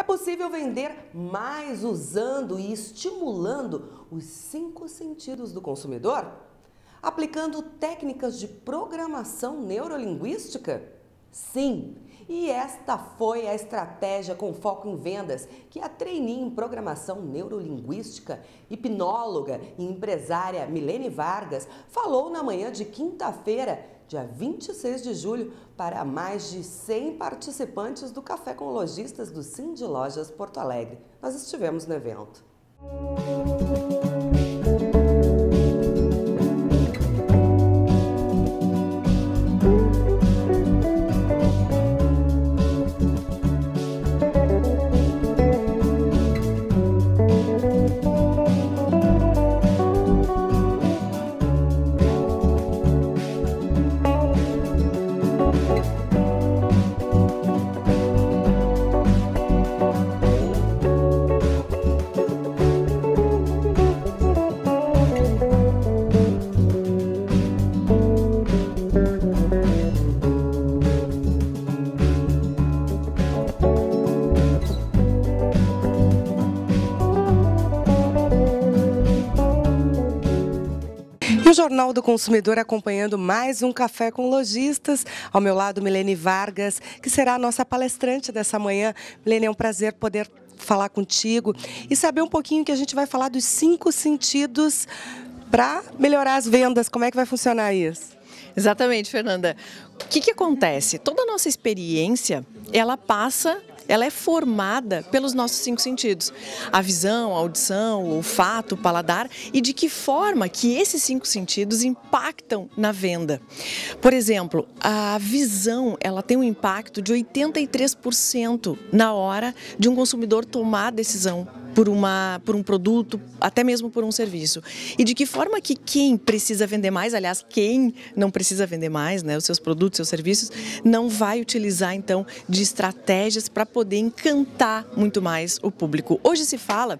É possível vender mais usando e estimulando os 5 sentidos do consumidor? Aplicando técnicas de programação neurolinguística? Sim! E esta foi a estratégia com foco em vendas que a trainee em programação neurolinguística, hipnóloga e empresária Milene Vargas falou na manhã de quinta-feira, dia 26 de julho, para mais de 100 participantes do Café com Lojistas do Cindy Lojas Porto Alegre. Nós estivemos no evento. E o Jornal do Consumidor acompanhando mais um Café com Lojistas. Ao meu lado, Milene Vargas, que será a nossa palestrante dessa manhã. Milene, é um prazer poder falar contigo e saber um pouquinho que a gente vai falar dos 5 sentidos para melhorar as vendas. Como é que vai funcionar isso? Exatamente, Fernanda. O que acontece? Toda a nossa experiência, ela é formada pelos nossos 5 sentidos. A visão, a audição, o olfato, o paladar, e de que forma que esses 5 sentidos impactam na venda. Por exemplo, a visão, ela tem um impacto de 83% na hora de um consumidor tomar a decisão por um produto, até mesmo por um serviço. E de que forma que quem precisa vender mais, aliás, quem não precisa vender mais, né, os seus produtos, seus serviços, não vai utilizar, então, de estratégias para poder encantar muito mais o público. Hoje se fala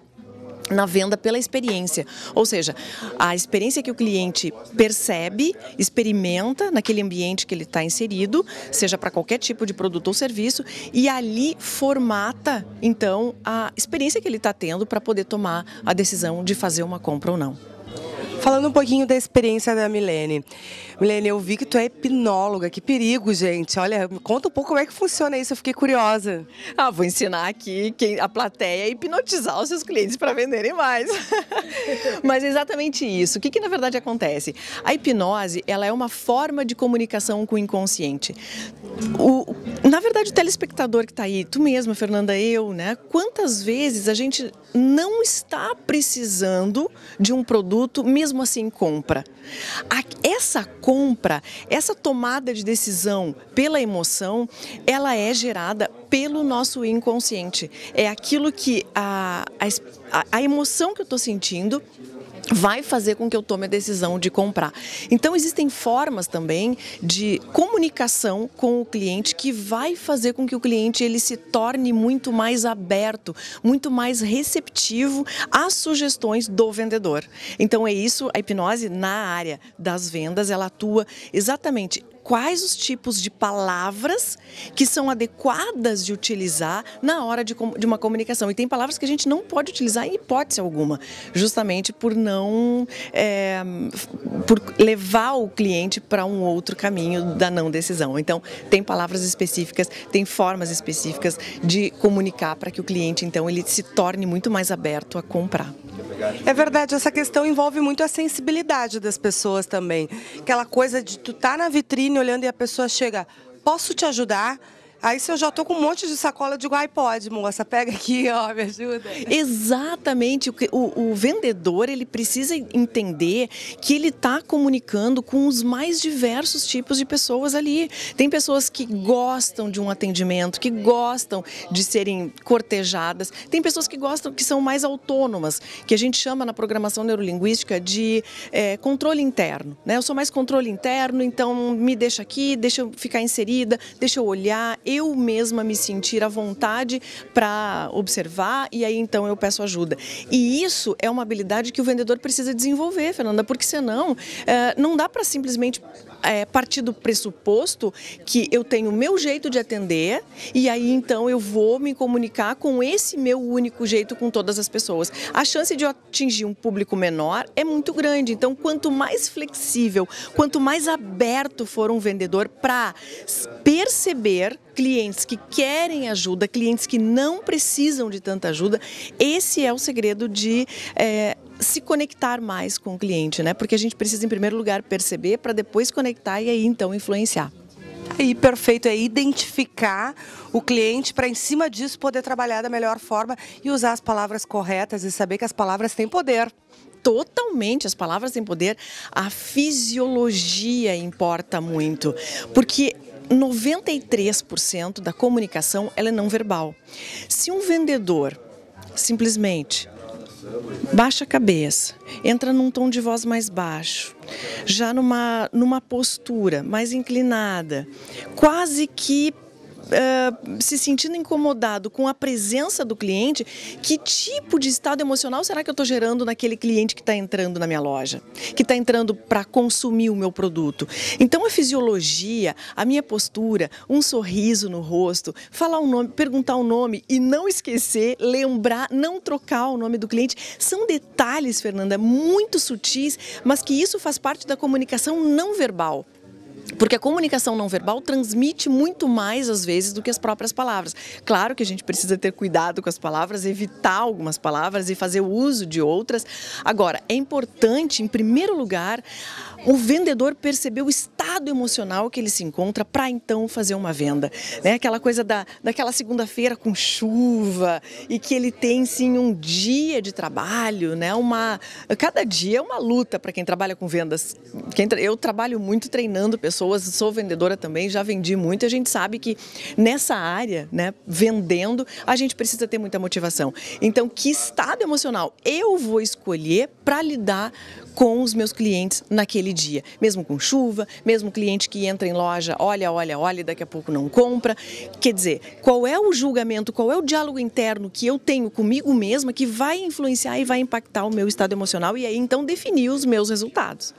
na venda pela experiência, ou seja, a experiência que o cliente percebe, experimenta naquele ambiente que ele está inserido, seja para qualquer tipo de produto ou serviço, e ali formata, então, a experiência que ele está tendo para poder tomar a decisão de fazer uma compra ou não. Falando um pouquinho da experiência da Milene. Milene, eu vi que tu é hipnóloga, que perigo, gente. Olha, me conta um pouco como é que funciona isso, eu fiquei curiosa. Vou ensinar aqui a plateia a hipnotizar os seus clientes para venderem mais. Mas é exatamente isso. O que na verdade acontece? A hipnose, ela é uma forma de comunicação com o inconsciente. Na verdade, o telespectador que está aí, tu mesma, Fernanda, eu, né? Quantas vezes a gente não está precisando de um produto, mesmo assim compra? Essa compra, essa tomada de decisão pela emoção, ela é gerada pelo nosso inconsciente. É aquilo que a emoção que eu estou sentindo vai fazer com que eu tome a decisão de comprar. Então, existem formas também de comunicação com o cliente que vai fazer com que o cliente ele se torne muito mais aberto, muito mais receptivo às sugestões do vendedor. Então, é isso, a hipnose na área das vendas, ela atua exatamente quais os tipos de palavras que são adequadas de utilizar na hora de uma comunicação. E tem palavras que a gente não pode utilizar em hipótese alguma, justamente por levar o cliente para um outro caminho da não decisão. Então, tem palavras específicas, tem formas específicas de comunicar para que o cliente, então, ele se torne muito mais aberto a comprar. É verdade, essa questão envolve muito a sensibilidade das pessoas também. Aquela coisa de tu tá na vitrine olhando e a pessoa chega, posso te ajudar? Aí se eu já estou com um monte de sacola, eu digo, ai, pode, moça, pega aqui, ó, me ajuda. Exatamente, o vendedor, ele precisa entender que ele está comunicando com os mais diversos tipos de pessoas ali. Tem pessoas que gostam de um atendimento, que gostam de serem cortejadas, tem pessoas que gostam, que são mais autônomas, que a gente chama na programação neurolinguística de controle interno, né? Eu sou mais controle interno, então me deixa aqui, deixa eu ficar inserida, deixa eu olhar, eu mesma me sentir à vontade para observar e aí então eu peço ajuda. E isso é uma habilidade que o vendedor precisa desenvolver, Fernanda, porque senão não dá para simplesmente partir do pressuposto que eu tenho o meu jeito de atender e aí então eu vou me comunicar com esse meu único jeito com todas as pessoas. A chance de eu atingir um público menor é muito grande, então quanto mais flexível, quanto mais aberto for um vendedor para perceber clientes que querem ajuda, clientes que não precisam de tanta ajuda, esse é o segredo de se conectar mais com o cliente, né? Porque a gente precisa, em primeiro lugar, perceber para depois conectar e aí então influenciar. Aí, perfeito, é identificar o cliente para, em cima disso, poder trabalhar da melhor forma e usar as palavras corretas e saber que as palavras têm poder. Totalmente, as palavras têm poder, a fisiologia importa muito, porque 93% da comunicação ela é não verbal. Se um vendedor simplesmente baixa a cabeça, entra num tom de voz mais baixo, já numa postura mais inclinada, quase que se sentindo incomodado com a presença do cliente, que tipo de estado emocional será que eu estou gerando naquele cliente que está entrando na minha loja, que está entrando para consumir o meu produto? Então a fisiologia, a minha postura, um sorriso no rosto, falar o nome, perguntar o nome e não esquecer, lembrar, não trocar o nome do cliente, são detalhes, Fernanda, muito sutis, mas que isso faz parte da comunicação não verbal. Porque a comunicação não verbal transmite muito mais, às vezes, do que as próprias palavras. Claro que a gente precisa ter cuidado com as palavras, evitar algumas palavras e fazer uso de outras. Agora, é importante, em primeiro lugar, o vendedor perceber o estado emocional que ele se encontra para, então, fazer uma venda. Né? Aquela coisa daquela segunda-feira com chuva e que ele tem, sim, um dia de trabalho, né? Cada dia é uma luta para quem trabalha com vendas. Eu trabalho muito treinando pessoas, sou vendedora também, já vendi muito, e a gente sabe que nessa área, né, vendendo, a gente precisa ter muita motivação. Então, que estado emocional eu vou escolher para lidar com os meus clientes naquele dia? Mesmo com chuva, mesmo cliente que entra em loja, olha e daqui a pouco não compra. Quer dizer, qual é o julgamento, qual é o diálogo interno que eu tenho comigo mesma que vai influenciar e vai impactar o meu estado emocional e aí então definir os meus resultados.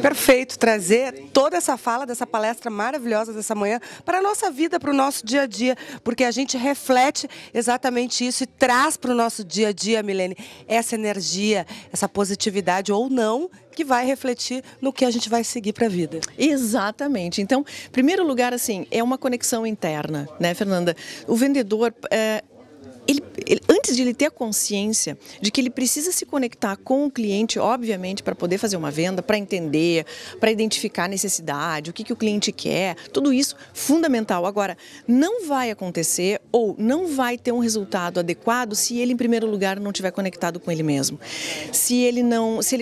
Perfeito, trazer toda essa fala dessa palestra maravilhosa dessa manhã para a nossa vida, para o nosso dia a dia, porque a gente reflete exatamente isso e traz para o nosso dia a dia, Milene, essa energia, essa positividade ou não, que vai refletir no que a gente vai seguir para a vida. Exatamente. Então, em primeiro lugar, assim, é uma conexão interna, né, Fernanda? O vendedor... antes de ele ter a consciência de que ele precisa se conectar com o cliente, obviamente, para poder fazer uma venda, para entender, para identificar a necessidade, o que o cliente quer, tudo isso fundamental. Agora, não vai acontecer ou não vai ter um resultado adequado se ele, em primeiro lugar, não estiver conectado com ele mesmo. Se ele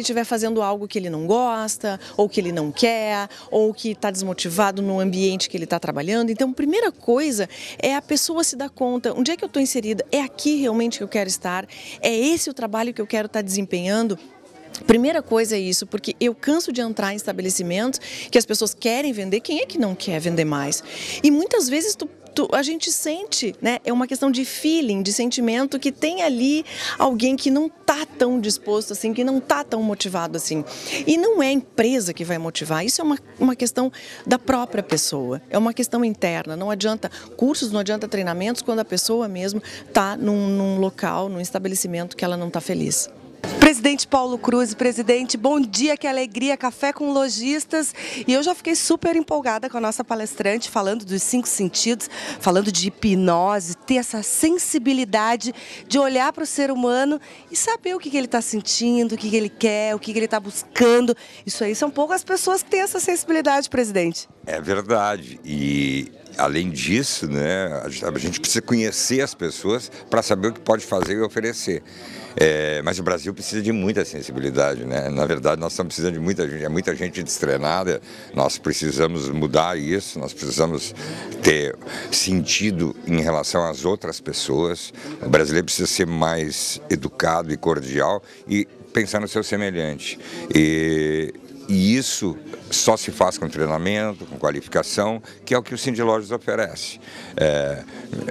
estiver fazendo algo que ele não gosta, ou que ele não quer, ou que está desmotivado no ambiente que ele está trabalhando. Então, a primeira coisa é a pessoa se dar conta, onde é que eu estou inserida? É aqui realmente que eu quero estar? É esse o trabalho que eu quero estar desempenhando? Primeira coisa é isso, porque eu canso de entrar em estabelecimentos que as pessoas querem vender. Quem é que não quer vender mais? E muitas vezes a gente sente, né? É uma questão de feeling, de sentimento, que tem ali alguém que não está tão disposto assim, que não está tão motivado assim. E não é a empresa que vai motivar, isso é uma questão da própria pessoa, é uma questão interna. Não adianta cursos, não adianta treinamentos quando a pessoa mesmo está num local, num estabelecimento que ela não está feliz. Presidente Paulo Cruz, presidente, bom dia, que alegria, Café com Lojistas. E eu já fiquei super empolgada com a nossa palestrante, falando dos 5 sentidos, falando de hipnose, ter essa sensibilidade de olhar para o ser humano e saber o que ele está sentindo, o que ele quer, o que ele está buscando. Isso aí são poucas pessoas que têm essa sensibilidade, presidente. É verdade. E além disso, né, a gente precisa conhecer as pessoas para saber o que pode fazer e oferecer. Mas o Brasil precisa de muita sensibilidade, né? Na verdade, nós estamos precisando de muita gente, é muita gente destreinada, nós precisamos mudar isso, nós precisamos ter sentido em relação às outras pessoas. O brasileiro precisa ser mais educado e cordial e pensar no seu semelhante. E isso só se faz com treinamento, com qualificação, que é o que o Cindy Lojas oferece.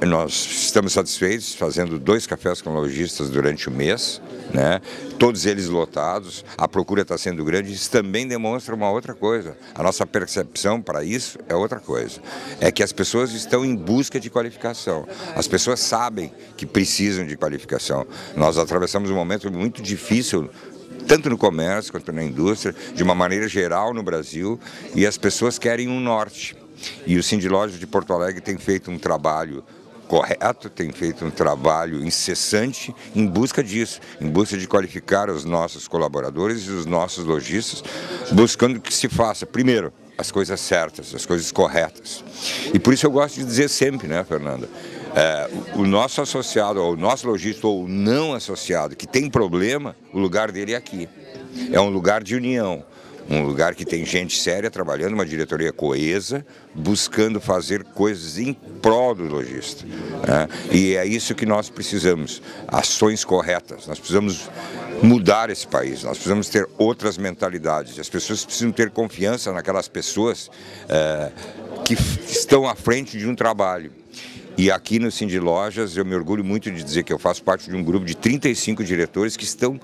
Nós estamos satisfeitos fazendo 2 cafés com lojistas durante o mês, né? Todos eles lotados, a procura está sendo grande. Isso também demonstra uma outra coisa. A nossa percepção para isso é outra coisa. É que as pessoas estão em busca de qualificação. As pessoas sabem que precisam de qualificação. Nós atravessamos um momento muito difícil, tanto no comércio quanto na indústria, de uma maneira geral no Brasil, e as pessoas querem um norte. E o Cindy Lojas de Porto Alegre tem feito um trabalho correto, tem feito um trabalho incessante em busca disso, em busca de qualificar os nossos colaboradores e os nossos lojistas, buscando que se faça, primeiro, as coisas certas, as coisas corretas. E por isso eu gosto de dizer sempre, né, Fernanda, o nosso associado, ou o nosso lojista, ou o não associado, que tem problema, o lugar dele é aqui. É um lugar de união, um lugar que tem gente séria trabalhando, uma diretoria coesa, buscando fazer coisas em prol do lojista. Né? E é isso que nós precisamos, ações corretas. Nós precisamos mudar esse país, nós precisamos ter outras mentalidades. As pessoas precisam ter confiança naquelas pessoas que estão à frente de um trabalho. E aqui no Cindy Lojas eu me orgulho muito de dizer que eu faço parte de um grupo de 35 diretores que estão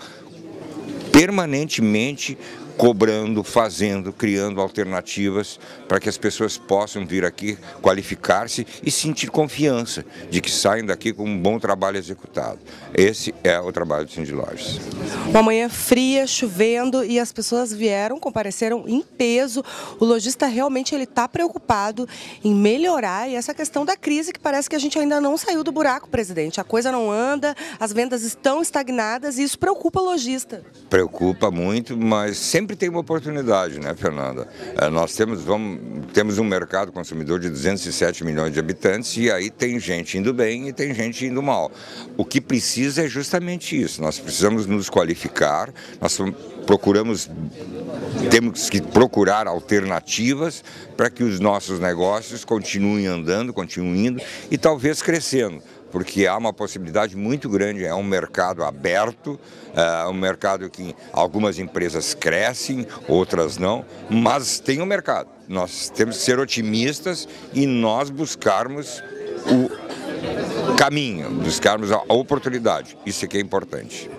permanentemente cobrando, fazendo, criando alternativas para que as pessoas possam vir aqui qualificar-se e sentir confiança de que saem daqui com um bom trabalho executado. Esse é o trabalho do Cindy Lojas. Uma manhã fria, chovendo, e as pessoas vieram, compareceram em peso. O lojista realmente ele está preocupado em melhorar, e essa questão da crise, que parece que a gente ainda não saiu do buraco, presidente. A coisa não anda, as vendas estão estagnadas e isso preocupa o lojista. Preocupa muito, mas sempre tem uma oportunidade, né, Fernanda? Nós temos um mercado consumidor de 207 milhões de habitantes, e aí tem gente indo bem e tem gente indo mal. O que precisa é justamente isso. Nós precisamos nos qualificar, temos que procurar alternativas para que os nossos negócios continuem andando, continuem indo e talvez crescendo. Porque há uma possibilidade muito grande, é um mercado aberto, um mercado que algumas empresas crescem, outras não, mas tem um mercado. Nós temos que ser otimistas e nós buscarmos o caminho, buscarmos a oportunidade, isso é que é importante.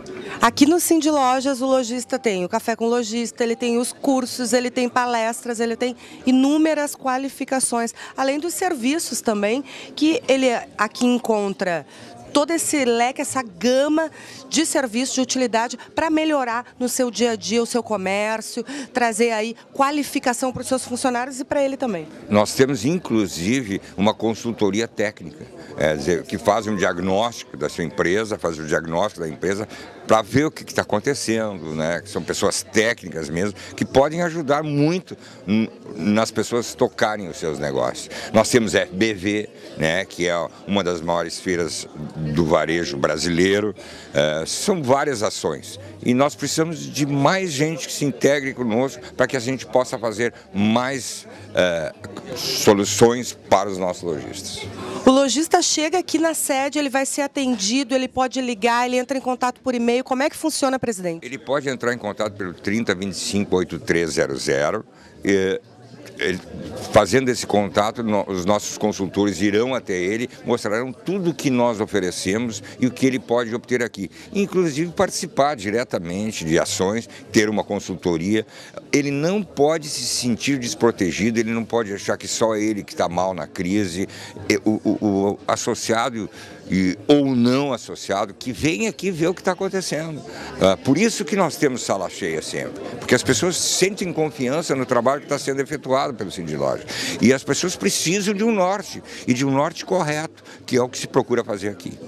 Aqui no Cindy Lojas, o lojista tem o café com lojista, ele tem os cursos, ele tem palestras, ele tem inúmeras qualificações, além dos serviços também, que ele aqui encontra todo esse leque, essa gama de serviços, de utilidade para melhorar no seu dia a dia o seu comércio, trazer aí qualificação para os seus funcionários e para ele também. Nós temos inclusive uma consultoria técnica, que faz um diagnóstico da sua empresa, faz o diagnóstico da empresa para ver o que está acontecendo, né? Que são pessoas técnicas mesmo, que podem ajudar muito nas pessoas tocarem os seus negócios. Nós temos a FBV, né, que é uma das maiores feiras do varejo brasileiro. São várias ações e nós precisamos de mais gente que se integre conosco para que a gente possa fazer mais soluções para os nossos lojistas. O lojista chega aqui na sede, ele vai ser atendido, ele pode ligar, ele entra em contato por e-mail. Como é que funciona, presidente? Ele pode entrar em contato pelo 3025-8300. Fazendo esse contato, os nossos consultores irão até ele, mostrarão tudo o que nós oferecemos e o que ele pode obter aqui. Inclusive participar diretamente de ações, ter uma consultoria. Ele não pode se sentir desprotegido, ele não pode achar que só ele que está mal na crise. O associado ou não associado, que vem aqui ver o que está acontecendo. Por isso que nós temos sala cheia sempre, porque as pessoas sentem confiança no trabalho que está sendo efetuado pelo Cindy Lojas. E as pessoas precisam de um norte, e de um norte correto, que é o que se procura fazer aqui.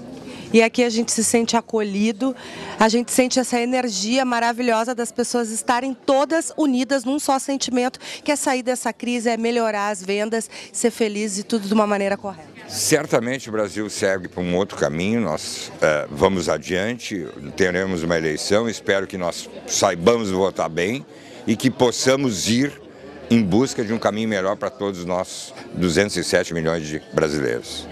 E aqui a gente se sente acolhido, a gente sente essa energia maravilhosa das pessoas estarem todas unidas num só sentimento, que é sair dessa crise, é melhorar as vendas, ser feliz e tudo de uma maneira correta. Certamente o Brasil segue para um outro caminho, nós vamos adiante, teremos uma eleição, espero que nós saibamos votar bem e que possamos ir em busca de um caminho melhor para todos nós, 207 milhões de brasileiros.